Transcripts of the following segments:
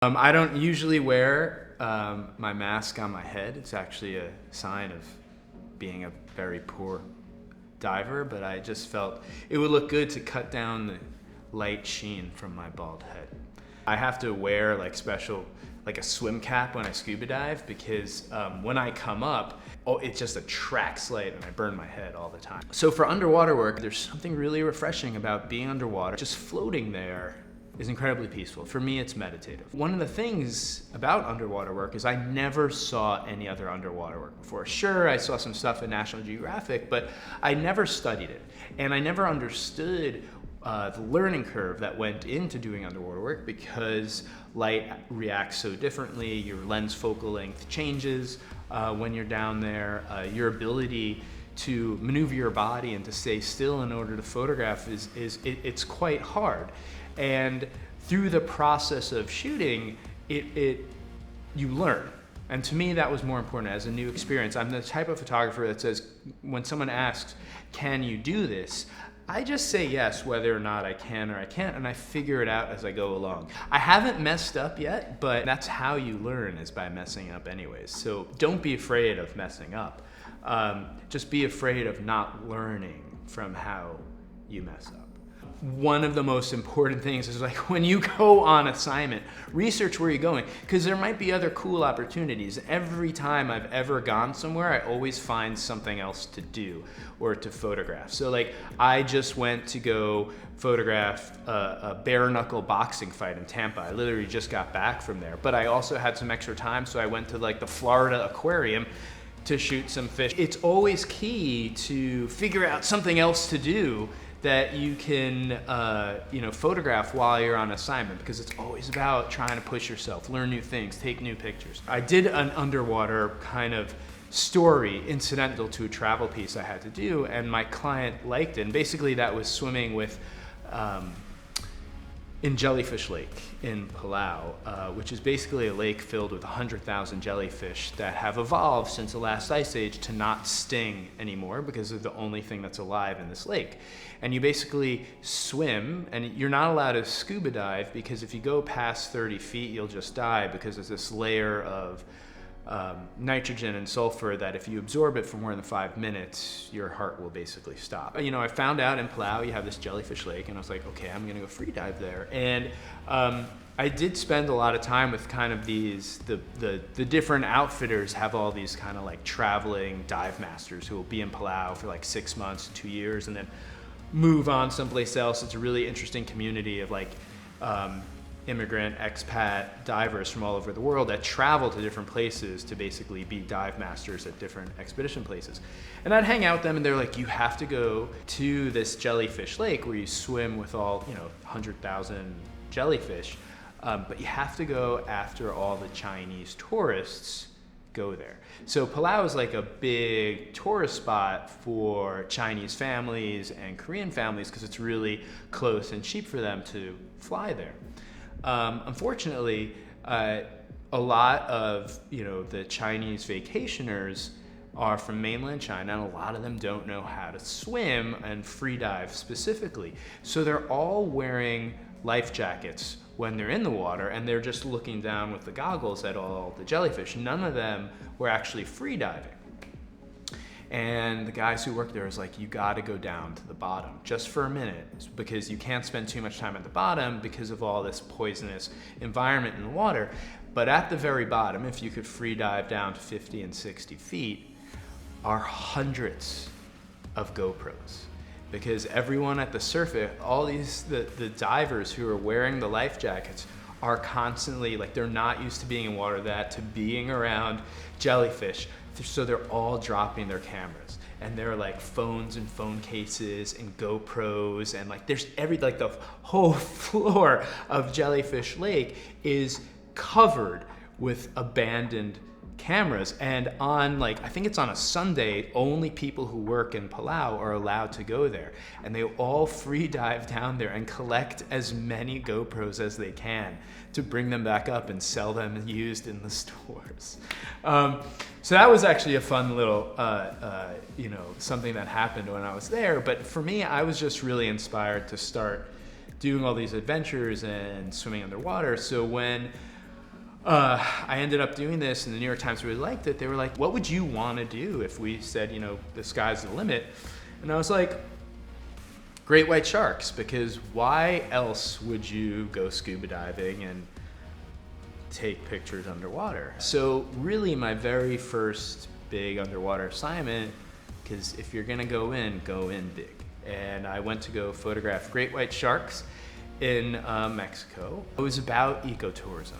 I don't usually wear my mask on my head. It's actually a sign of being a very poor diver, but I just felt it would look good to cut down the light sheen from my bald head. I have to wear like a swim cap when I scuba dive because when I come up, it just attracts light and I burn my head all the time. So for underwater work, there's something really refreshing about being underwater. Just floating there is incredibly peaceful. For me, it's meditative. One of the things about underwater work is I never saw any other underwater work before. Sure, I saw some stuff in National Geographic, but I never studied it. And I never understood the learning curve that went into doing underwater work because light reacts so differently, your lens focal length changes when you're down there, your ability to maneuver your body and to stay still in order to photograph it's quite hard. And through the process of shooting, you learn. And to me, that was more important as a new experience. I'm the type of photographer that says, when someone asks, can you do this? I just say yes, whether or not I can or I can't, and I figure it out as I go along. I haven't messed up yet, but that's how you learn, is by messing up anyways. So don't be afraid of messing up. Just be afraid of not learning from how you mess up. One of the most important things is, like, when you go on assignment, research where you're going, because there might be other cool opportunities. Every time I've ever gone somewhere, I always find something else to do or to photograph. So like, I just went to go photograph a bare knuckle boxing fight in Tampa. I literally just got back from there, but I also had some extra time, so I went to like the Florida Aquarium to shoot some fish. It's always key to figure out something else to do that you can photograph while you're on assignment, because it's always about trying to push yourself, learn new things, take new pictures. I did an underwater kind of story incidental to a travel piece I had to do, and my client liked it. And basically that was swimming with in Jellyfish Lake in Palau, which is basically a lake filled with 100,000 jellyfish that have evolved since the last ice age to not sting anymore because they're the only thing that's alive in this lake. And you basically swim, and you're not allowed to scuba dive because if you go past 30 feet, you'll just die, because there's this layer of nitrogen and sulfur that if you absorb it for more than 5 minutes, your heart will basically stop. I found out in Palau you have this jellyfish lake, and I was like, okay, I'm gonna go free dive there. And I did spend a lot of time with kind of the different outfitters have all these kind of like traveling dive masters who will be in Palau for like 6 months, 2 years, and then move on someplace else. It's a really interesting community of like immigrant expat divers from all over the world that travel to different places to basically be dive masters at different expedition places. And I'd hang out with them, and they're like, you have to go to this jellyfish lake where you swim with all 100,000 jellyfish, but you have to go after all the Chinese tourists go there. So Palau is like a big tourist spot for Chinese families and Korean families because it's really close and cheap for them to fly there. Unfortunately, a lot of the Chinese vacationers are from mainland China, and a lot of them don't know how to swim and free dive specifically. So they're all wearing life jackets when they're in the water, and they're just looking down with the goggles at all the jellyfish. None of them were actually free diving. And the guys who work there was like, you gotta go down to the bottom just for a minute, because you can't spend too much time at the bottom because of all this poisonous environment in the water. But at the very bottom, if you could free dive down to 50 and 60 feet, are hundreds of GoPros. Because everyone at the surface, all the divers who are wearing the life jackets are constantly, like, they're not used to being in water, to being around jellyfish. So they're all dropping their cameras, and they're like phones and phone cases and GoPros, and like there's the whole floor of Jellyfish Lake is covered with abandoned cameras. And on I think it's on a Sunday, only people who work in Palau are allowed to go there, and they all free dive down there and collect as many GoPros as they can to bring them back up and sell them used in the stores. So that was actually a fun little something that happened when I was there. But for me, I was just really inspired to start doing all these adventures and swimming underwater. So when I ended up doing this, and the New York Times really liked it. They were like, what would you want to do if we said, you know, the sky's the limit? And I was like, great white sharks, because why else would you go scuba diving and take pictures underwater? So really my very first big underwater assignment, because if you're gonna go in big. And I went to go photograph great white sharks in Mexico. It was about ecotourism.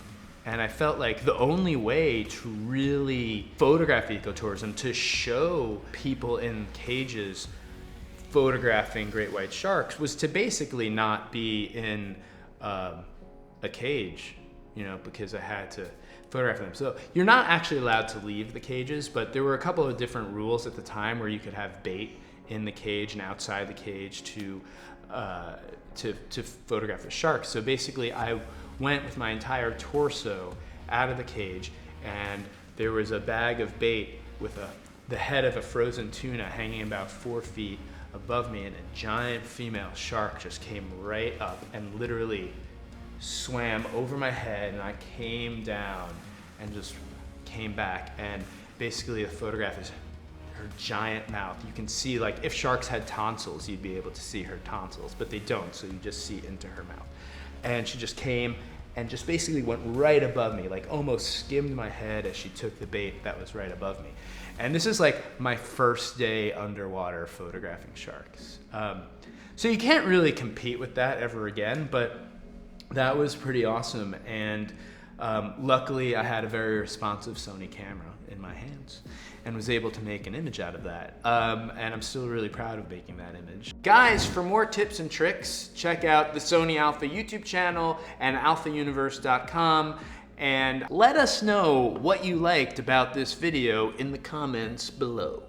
And I felt like the only way to really photograph ecotourism, to show people in cages photographing great white sharks, was to basically not be in a cage, you know, because I had to photograph them. So you're not actually allowed to leave the cages, but there were a couple of different rules at the time where you could have bait in the cage and outside the cage to photograph the sharks. So basically I went with my entire torso out of the cage, and there was a bag of bait with the head of a frozen tuna hanging about 4 feet above me, and a giant female shark just came right up and literally swam over my head, and I came down and just came back. And basically the photograph is her giant mouth. You can see, like, if sharks had tonsils, you'd be able to see her tonsils, but they don't, so you just see into her mouth. And she just came and just basically went right above me, like almost skimmed my head as she took the bait that was right above me. And this is like my first day underwater photographing sharks. So you can't really compete with that ever again, but that was pretty awesome. And luckily I had a very responsive Sony camera in my hands and was able to make an image out of that. And I'm still really proud of making that image. Guys, for more tips and tricks, check out the Sony Alpha YouTube channel and alphauniverse.com. And let us know what you liked about this video in the comments below.